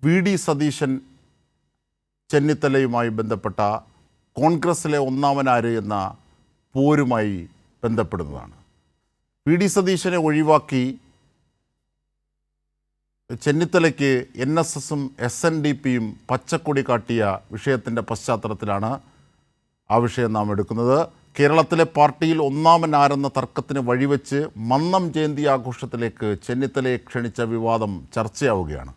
VD. Satheesan ചെന്നിത്തലയുമായി ബന്ധപ്പെട്ട കോൺഗ്രസിലെ ഒന്നാമനാര് എന്ന പോരുമായി ബന്ധപ്പെടുന്നതാണ്. വി.ഡി. സതീശനെ ഒഴിവാക്കി ചെന്നിത്തലയ്ക്ക് NSSും SNDPയും പച്ചക്കൊടി കാട്ടിയ വിഷയത്തിൻ്റെ പശ്ചാത്തലത്തിലാണ് ആ വിഷയം നാം എടുക്കുന്നത്. കേരളത്തിലെ പാർട്ടിയിൽ ഒന്നാമനാരെന്ന തർക്കത്തിന് വഴിവെച്ച് മന്നം ജയന്തി ആഘോഷത്തിലേക്ക് ചെന്നിത്തലയെ ക്ഷണിച്ച വിവാദം ചർച്ചയാവുകയാണ്.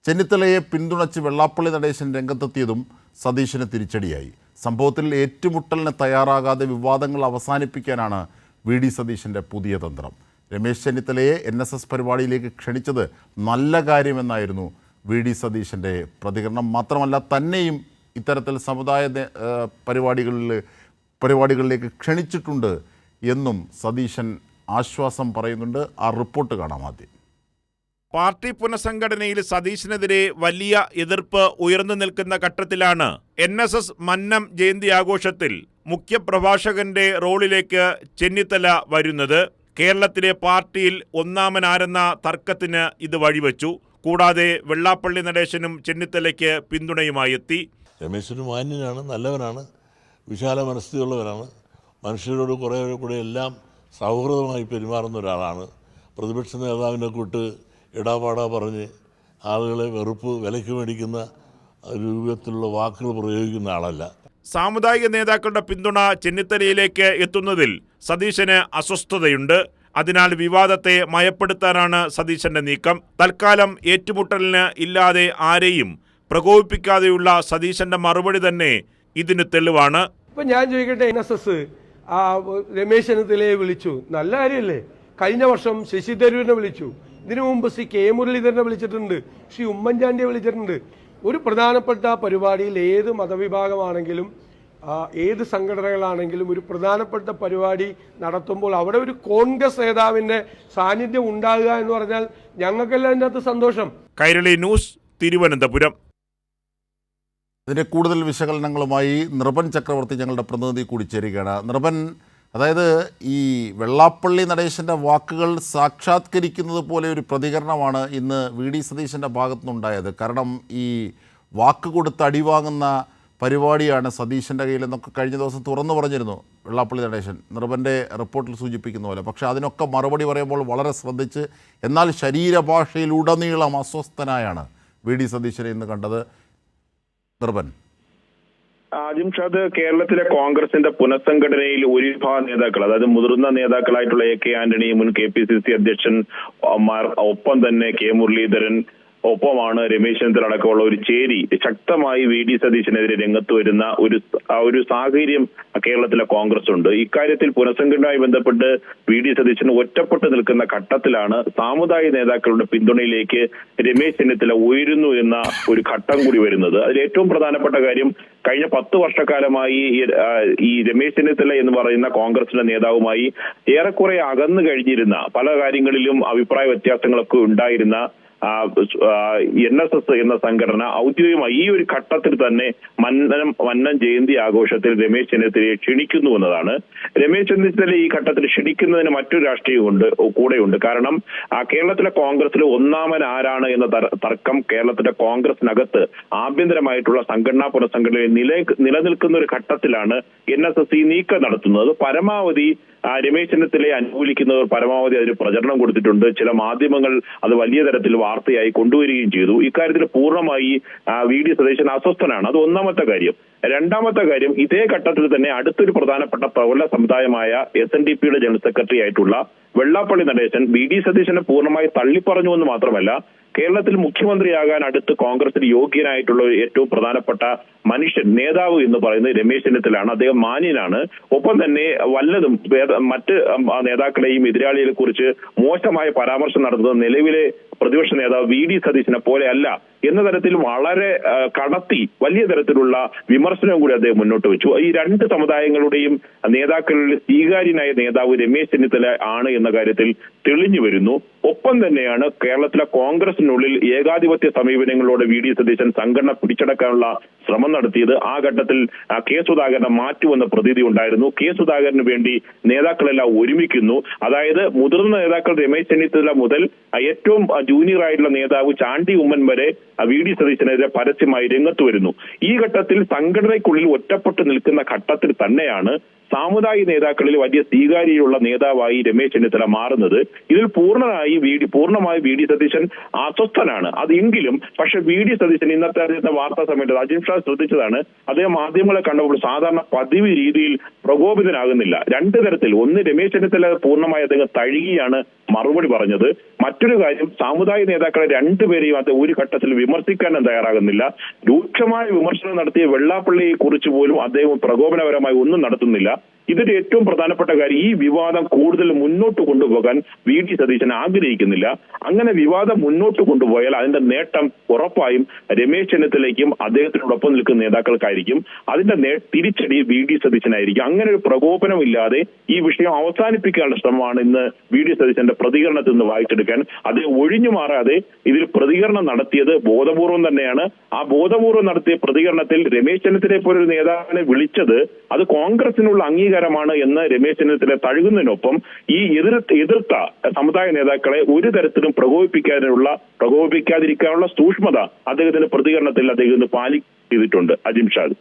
ചെന്നിത്തലയെ പിന്തുണച്ച് വെള്ളാപ്പള്ളി നടേശൻ രംഗത്തെത്തിയതും സതീശന് തിരിച്ചടിയായി. സംഭവത്തിൽ ഏറ്റുമുട്ടലിന് തയ്യാറാകാതെ വിവാദങ്ങൾ അവസാനിപ്പിക്കാനാണ് വി.ഡി. സതീശൻ്റെ പുതിയ തന്ത്രം. രമേശ് ചെന്നിത്തലയെ NSS പരിപാടിയിലേക്ക് ക്ഷണിച്ചത് നല്ല കാര്യമെന്നായിരുന്നു വി.ഡി. സതീശൻ്റെ പ്രതികരണം. മാത്രമല്ല, തന്നെയും ഇത്തരത്തിൽ സമുദായ പരിപാടികളിലേക്ക് ക്ഷണിച്ചിട്ടുണ്ട് എന്നും സതീശൻ ആശ്വാസം പറയുന്നുണ്ട്. ആ റിപ്പോർട്ട് കാണാം ആദ്യം. പാർട്ടി പുനഃസംഘടനയിൽ സതീശനെതിരെ വലിയ എതിർപ്പ് ഉയർന്നു നിൽക്കുന്ന ഘട്ടത്തിലാണ് NSS മന്നം ജയന്തി ആഘോഷത്തിൽ മുഖ്യപ്രഭാഷകന്റെ റോളിലേക്ക് ചെന്നിത്തല വരുന്നത്. കേരളത്തിലെ പാർട്ടിയിൽ ഒന്നാമനാരെന്ന തർക്കത്തിന് ഇത് വഴിവെച്ചു. കൂടാതെ വെള്ളാപ്പള്ളി നടേശനും ചെന്നിത്തലയ്ക്ക് പിന്തുണയുമായി എത്തി. രമേശന് മാന്യനാണ്, നല്ലവനാണ്, വിശാല മനസ്ഥിതിയുള്ളവരാണ്, മനുഷ്യരോട് കുറേ കൂടെ എല്ലാം സൗഹൃദമായി പെരുമാറുന്ന ഒരാളാണ്. പ്രതിപക്ഷ നേതാവിനെ കൂട്ട് ഇടാപാടാ പറഞ്ഞ് ആളുകളെ വിലയ്ക്ക് മേടിക്കുന്ന രൂപത്തിലുള്ള വാക്കുകൾ പ്രയോഗിക്കുന്ന ആളല്ല. സാമുദായിക നേതാക്കളുടെ പിന്തുണ ചെന്നിത്തലയിലേക്ക് എത്തുന്നതിൽ സതീശന് അസ്വസ്ഥതയുണ്ട്. അതിനാൽ വിവാദത്തെ മയപ്പെടുത്താനാണ് സതീശന്റെ നീക്കം. തൽക്കാലം ഏറ്റുമുട്ടലിന് ഇല്ലാതെ ആരെയും പ്രകോപിപ്പിക്കാതെയുള്ള സതീശന്റെ മറുപടി തന്നെ ഇതിന് തെളിവാണ്. ഇപ്പം ഞാൻ ചോദിക്കട്ടെ, NSS രമേശ് ചെന്നിത്തലയെ വിളിച്ചു, നല്ല കാര്യമല്ലേ? കഴിഞ്ഞ വർഷം ശശി തരൂരിനെ വിളിച്ചു, ഇതിനു മുമ്പ് ശ്രീ K. മുരളീധരനെ വിളിച്ചിട്ടുണ്ട്, ശ്രീ ഉമ്മൻചാണ്ടിയെ വിളിച്ചിട്ടുണ്ട്. ഒരു പ്രധാനപ്പെട്ട പരിപാടിയിൽ ഏത് മതവിഭാഗമാണെങ്കിലും ഏത് സംഘടനകളാണെങ്കിലും ഒരു പ്രധാനപ്പെട്ട പരിപാടി നടത്തുമ്പോൾ അവിടെ ഒരു കോൺഗ്രസ് നേതാവിൻ്റെ സാന്നിധ്യം ഉണ്ടാകുക എന്ന് പറഞ്ഞാൽ ഞങ്ങൾക്കെല്ലാം അതിനകത്ത് സന്തോഷം. കൈരളി ന്യൂസ്, തിരുവനന്തപുരം. ഇതിൻ്റെ കൂടുതൽ വിശകലനങ്ങളുമായി നൃപൻ ചക്രവർത്തി ഞങ്ങളുടെ പ്രതിനിധി കൂടി ചേരുകയാണ്. നൃപൻ, അതായത് ഈ വെള്ളാപ്പള്ളി നടേശൻ്റെ വാക്കുകൾ സാക്ഷാത്കരിക്കുന്നത് പോലെ ഒരു പ്രതികരണമാണ് ഇന്ന് വി.ഡി. സതീശൻ്റെ ഭാഗത്തുനിന്നുണ്ടായത്. കാരണം ഈ വാക്ക് കൊടുത്ത് അടിവാങ്ങുന്ന പരിപാടിയാണ് സതീശൻ്റെ കയ്യിലെന്നൊക്കെ കഴിഞ്ഞ ദിവസം തുറന്നു പറഞ്ഞിരുന്നു വെള്ളാപ്പള്ളി നടേശൻ, നൃപൻ്റെ റിപ്പോർട്ടിൽ സൂചിപ്പിക്കുന്ന പോലെ. പക്ഷേ അതിനൊക്കെ മറുപടി പറയുമ്പോൾ വളരെ ശ്രദ്ധിച്ച്, എന്നാൽ ശരീരഭാഷയിലുടനീളം അസ്വസ്ഥനായാണ് വി.ഡി. സതീശനെ ഇന്ന് കണ്ടത്. നൃപൻ. ജിംഷാദ്, കേരളത്തിലെ കോൺഗ്രസിന്റെ പുനഃസംഘടനയിൽ ഒരു വിഭാഗം നേതാക്കൾ, അതായത് മുതിർന്ന നേതാക്കളായിട്ടുള്ള AK ആന്റണി, മുൻ KPCC അധ്യക്ഷൻ, ഒപ്പം തന്നെ K. മുരളീധരൻ, ഒപ്പമാണ് രമേശ് ചെന്നിത്തല അടക്കമുള്ള ഒരു ചേരി ശക്തമായി വി.ഡി. സതീശനെതിരെ രംഗത്ത് വരുന്ന ഒരു സാഹചര്യം കേരളത്തിലെ കോൺഗ്രസ് ഉണ്ട്. ഇക്കാര്യത്തിൽ പുനഃസംഘടനയുമായി ബന്ധപ്പെട്ട് വി.ഡി. സതീശൻ ഒറ്റപ്പെട്ട് നിൽക്കുന്ന ഘട്ടത്തിലാണ് സാമുദായിക നേതാക്കളുടെ പിന്തുണയിലേക്ക് രമേശ് ചെന്നിത്തല ഉയരുന്നു എന്ന ഒരു ഘട്ടം കൂടി വരുന്നത്. അതിൽ ഏറ്റവും പ്രധാനപ്പെട്ട കാര്യം, കഴിഞ്ഞ 10 വർഷക്കാലമായി ഈ രമേശ് ചെന്നിത്തല എന്ന് പറയുന്ന കോൺഗ്രസിന്റെ നേതാവുമായി ഏറെക്കുറെ അകന്നു കഴിഞ്ഞിരുന്ന, പല കാര്യങ്ങളിലും അഭിപ്രായ വ്യത്യാസങ്ങളൊക്കെ ഉണ്ടായിരുന്ന NSS എന്ന സംഘടന ഔദ്യോഗികമായി ഈ ഒരു ഘട്ടത്തിൽ തന്നെ മന്നം ജയന്തി ആഘോഷത്തിൽ രമേശ് ചെന്നിത്തലയെ ക്ഷണിക്കുന്നു എന്നതാണ്. രമേശ് ചെന്നിത്തല ഈ ഘട്ടത്തിൽ ക്ഷണിക്കുന്നതിന് മറ്റൊരു രാഷ്ട്രീയമുണ്ട് കൂടെയുണ്ട്. കാരണം കേരളത്തിലെ കോൺഗ്രസിൽ ഒന്നാമൻ ആരാണ് എന്ന തർക്കം കേരളത്തിലെ കോൺഗ്രസിനകത്ത് ആഭ്യന്തരമായിട്ടുള്ള സംഘടനാ പുനഃസംഘടനയിൽ നിലനിൽക്കുന്ന ഒരു ഘട്ടത്തിലാണ് NSS ഈ നീക്കം നടത്തുന്നത്. പരമാവധി രമേശ് ചെന്നിത്തലയെ അനുകൂലിക്കുന്നവർ പരമാവധി അതിന് പ്രചരണം കൊടുത്തിട്ടുണ്ട്. ചില മാധ്യമങ്ങൾ അത് വലിയ തരത്തിൽ വാർത്തയായി കൊണ്ടുവരികയും ചെയ്തു. ഇക്കാര്യത്തിൽ പൂർണ്ണമായി വി.ഡി. സതീശൻ അസ്വസ്ഥനാണ്. അത് ഒന്നാമത്തെ കാര്യം. രണ്ടാമത്തെ കാര്യം, ഇതേ ഘട്ടത്തിൽ തന്നെ അടുത്തൊരു പ്രധാനപ്പെട്ട പ്രബല സമുദായമായ SNDPയുടെ ജനറൽ സെക്രട്ടറി ആയിട്ടുള്ള വെള്ളാപ്പള്ളി നടേശൻ വി.ഡി. സതീശനെ പൂർണ്ണമായി തള്ളിപ്പറഞ്ഞു എന്ന് മാത്രമല്ല, കേരളത്തിൽ മുഖ്യമന്ത്രിയാകാൻ അടുത്ത് കോൺഗ്രസിന് യോഗ്യനായിട്ടുള്ള ഏറ്റവും പ്രധാനപ്പെട്ട നേതാവ് എന്ന് പറയുന്നത് രമേശ് ചെന്നിത്തലയാണ്. അദ്ദേഹം മാന്യനാണ്. ഒപ്പം തന്നെ വല്ലതും മറ്റ് നേതാക്കളെയും എതിരാളികളെ കുറിച്ച് മോശമായ പരാമർശം നടത്തുന്നത് നിലവിലെ പ്രതിപക്ഷ നേതാവ് വി.ഡി. സതീശനെ പോലെ അല്ല എന്ന തരത്തിൽ വളരെ കടത്തി വലിയ തരത്തിലുള്ള വിമർശനവും കൂടി അദ്ദേഹം മുന്നോട്ട് വെച്ചു. ഈ രണ്ട് സമുദായങ്ങളുടെയും നേതാക്കളിൽ സ്വീകാര്യനായ നേതാവ് രമേശ് ചെന്നിത്തല ആണ് എന്ന കാര്യത്തിൽ തെളിഞ്ഞു വരുന്നു. ഒപ്പം തന്നെയാണ് കേരളത്തിലെ കോൺഗ്രസിനുള്ളിൽ ഏകാധിപത്യ സമീപനങ്ങളോടെ വി.ഡി. സതീശൻ സംഘടന പിടിച്ചടക്കാനുള്ള ശ്രമം നടത്തിയത്. ആ ഘട്ടത്തിൽ K. സുധാകരനെ മാറ്റുമെന്ന പ്രതീതി ഉണ്ടായിരുന്നു. K. സുധാകരന് വേണ്ടി നേതാക്കളെല്ലാം ഒരുമിക്കുന്നു. അതായത് മുതിർന്ന നേതാക്കൾ രമേശ് ചെന്നിത്തല മുതൽ ഏറ്റവും ജൂനിയർ ആയിട്ടുള്ള നേതാവ് ചാണ്ടി ഉമ്മൻ വരെ VD സതീശനെതിരെ പരസ്യമായി രംഗത്ത് വരുന്നു. ഈ ഘട്ടത്തിൽ സംഘടനയ്ക്കുള്ളിൽ ഒറ്റപ്പെട്ടു നിൽക്കുന്ന ഘട്ടത്തിൽ തന്നെയാണ് സാമുദായിക നേതാക്കളിൽ വലിയ സ്വീകാര്യതയുള്ള നേതാവായി രമേശ് ചെന്നിത്തല മാറുന്നത്. ഇതിൽ പൂർണ്ണമായി VD സതീശൻ അസ്വസ്ഥനാണ്. അതെങ്കിലും പക്ഷെ VD സതീശൻ ഇന്നത്തെ വാർത്താ സമയത്ത് അജിം ഷാ ശ്രദ്ധിച്ചതാണ്, അദ്ദേഹം മാധ്യമങ്ങളെ കണ്ടപ്പോൾ സാധാരണ പതിവ് രീതിയിൽ പ്രകോപിതനാകുന്നില്ല. രണ്ട് തരത്തിൽ, ഒന്ന് രമേശ് ചെന്നിത്തല പൂർണ്ണമായി അദ്ദേഹം തഴുകിയാണ് മറുപടി പറഞ്ഞത്. മറ്റൊരു കാര്യം, സാമുദായിക നേതാക്കളെ രണ്ടുപേരെയും അദ്ദേഹം ഒരു ഘട്ടത്തിൽ വിമർശിക്കാനും തയ്യാറാകുന്നില്ല. രൂക്ഷമായ വിമർശനം നടത്തിയ വെള്ളാപ്പള്ളിയെ കുറിച്ച് പോലും അദ്ദേഹം പ്രകോപനപരമായി ഒന്നും നടത്തുന്നില്ല. ഇതിന്റെ ഏറ്റവും പ്രധാനപ്പെട്ട കാര്യം, ഈ വിവാദം കൂടുതൽ മുന്നോട്ട് കൊണ്ടുപോകാൻ VD സതീശൻ ആഗ്രഹിക്കുന്നില്ല. അങ്ങനെ വിവാദം മുന്നോട്ട് കൊണ്ടുപോയാൽ അതിന്റെ നേട്ടം ഉറപ്പായും രമേശ് ചെന്നിത്തലയ്ക്കും അദ്ദേഹത്തിനോടൊപ്പം നിൽക്കുന്ന നേതാക്കൾക്കായിരിക്കും. അതിന്റെ തിരിച്ചടി VD സതീശനായിരിക്കും. അങ്ങനെ ഒരു പ്രകോപനമില്ലാതെ ഈ വിഷയം അവസാനിപ്പിക്കാനുള്ള ശ്രമമാണ് ഇന്ന് VD സതീശന്റെ പ്രതികരണത്തിൽ നിന്ന് വായിച്ചെടുക്കാൻ. അദ്ദേഹം ഒഴിഞ്ഞു മാറാതെ ഇതിൽ പ്രതികരണം നടത്തിയത് ബോധപൂർവം തന്നെയാണ്. ആ ബോധപൂർവം നടത്തിയ പ്രതികരണത്തിൽ രമേശ് ചെന്നിത്തലയെ പോലൊരു നേതാവിനെ വിളിച്ചത് അത് കോൺഗ്രസിനുള്ള അംഗീകാരമാണ് എന്ന് രമേശ് ചെന്നിത്തല തഴുകുന്നതിനൊപ്പം ഈ എതിർത്ത സമുദായ നേതാക്കളെ ഒരു തരത്തിലും പ്രകോപിപ്പിക്കാതിരിക്കാനുള്ള സൂക്ഷ്മത അദ്ദേഹത്തിന്റെ പ്രതികരണത്തിൽ അദ്ദേഹം പാലിച്ചിട്ടുണ്ട്. അജിം ഷാദ്.